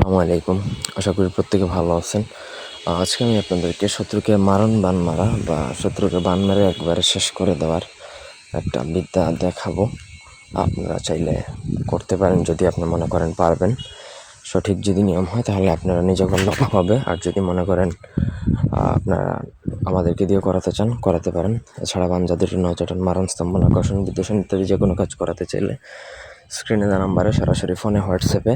আসসালামু আলাইকুম। আশা করি প্রত্যেকে ভালো আছেন। আজকে আমি আপনাদেরকে শত্রুকে মারণ বান মারা বা শত্রুকে বান মেরে একবারে শেষ করে দেওয়ার একটা বিদ্যা দেখাবো। আপনারা চাইলে করতে পারেন যদি আপনি মনে করেন পারবেন। সঠিক যদি নিয়ম হয় তাহলে আপনারা নিজে করলে হবে, আর যদি মনে করেন আপনারা আমাদেরকে দিয়ে করাতে চান করাতে পারেন। এছাড়া বানজাদের নজটান মারণ স্তম্ভন আকর্ষণ বিদ্বেষণ ইত্যাদি যে কোনো কাজ করাতে চাইলে স্ক্রিনে দেওয়া নাম্বারে সরাসরি ফোনে হোয়াটসঅ্যাপে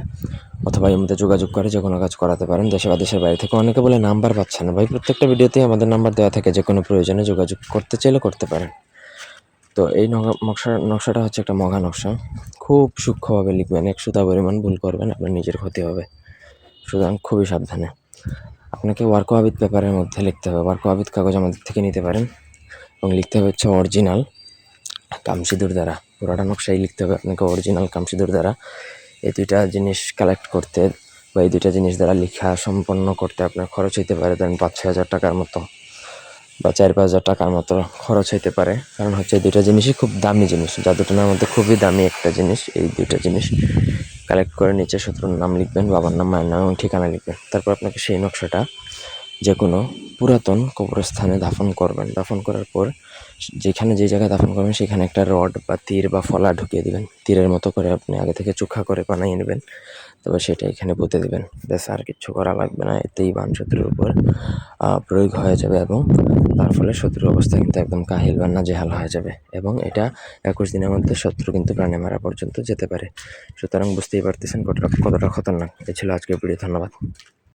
অথবা এর মধ্যে যোগাযোগ করে যে কোনো কাজ করাতে পারেন। দেশে বা দেশের বাইরে থেকে অনেকে বলে নাম্বার পাচ্ছে না। ভাই, প্রত্যেকটা ভিডিওতেই আমাদের নাম্বার দেওয়া থাকে, যে কোনো প্রয়োজনে যোগাযোগ করতে চাইলে করতে পারেন। তো এই নকশাটা হচ্ছে একটা মগা নকশা। খুব সূক্ষ্মভাবে লিখবেন, 1 সুতা পরিমাণ ভুল করবেন আপনার নিজের ক্ষতি হবে, সুতরাং খুবই সাবধানে। আপনাকে ওয়ার্ক ওয়াবিট পেপারের মধ্যে লিখতে হবে। ওয়ার্ক ওয়াবিট কাগজ আমাদের থেকে নিতে পারেন এবং লিখতে হবে হচ্ছে অরিজিনাল কামসিঁদুর দ্বারা। পুরোটা নকশাই লিখতে হবে আপনাকে অরিজিনাল কামসিঁদুর দ্বারা। এই দুইটা জিনিস কালেক্ট করতে বা এই দুইটা জিনিস দ্বারা লেখা সম্পন্ন করতে আপনার খরচ হইতে পারে ধরেন 5-6 হাজার টাকার মতো বা 4-5 হাজার টাকার মতো খরচ হইতে পারে। কারণ হচ্ছে এই দুইটা জিনিসই খুব দামি জিনিস, জাদুটনার মধ্যে খুবই দামি একটা জিনিস। এই দুইটা জিনিস কালেক্ট করে নিচে শত্রুর নাম লিখবেন, বাবার নাম, মায়ের নাম এবং ঠিকানা লিখবেন। তারপর আপনাকে সেই নকশাটা যে কোনো পুরাতন কবরস্থানে দাফন করবেন। দাফন করার পর যেখানে যে জায়গায় দাফন করবেন সেখানে একটা রড বা তীর বা ফলা ঢুকিয়ে দিবেন। তীরের মতো করে আপনি আগে থেকে চোখা করে বানিয়ে নেবেন, তবে সেটা এখানে পুঁতে দেবেন। ব্যাস, আর কিচ্ছু করা লাগবে না। এতেই বান শত্রুর উপর প্রয়োগ হয়ে যাবে এবং তার ফলে শত্রুর অবস্থা কিন্তু একদম কাহিল বা নাজেহাল হয়ে যাবে এবং এটা 21 দিনের মধ্যে শত্রু কিন্তু প্রাণে মারা পর্যন্ত যেতে পারে। সুতরাং বুঝতেই পারতেছেন কতটা খতরনাক। এই ছিল আজকের ভিডিও। ধন্যবাদ।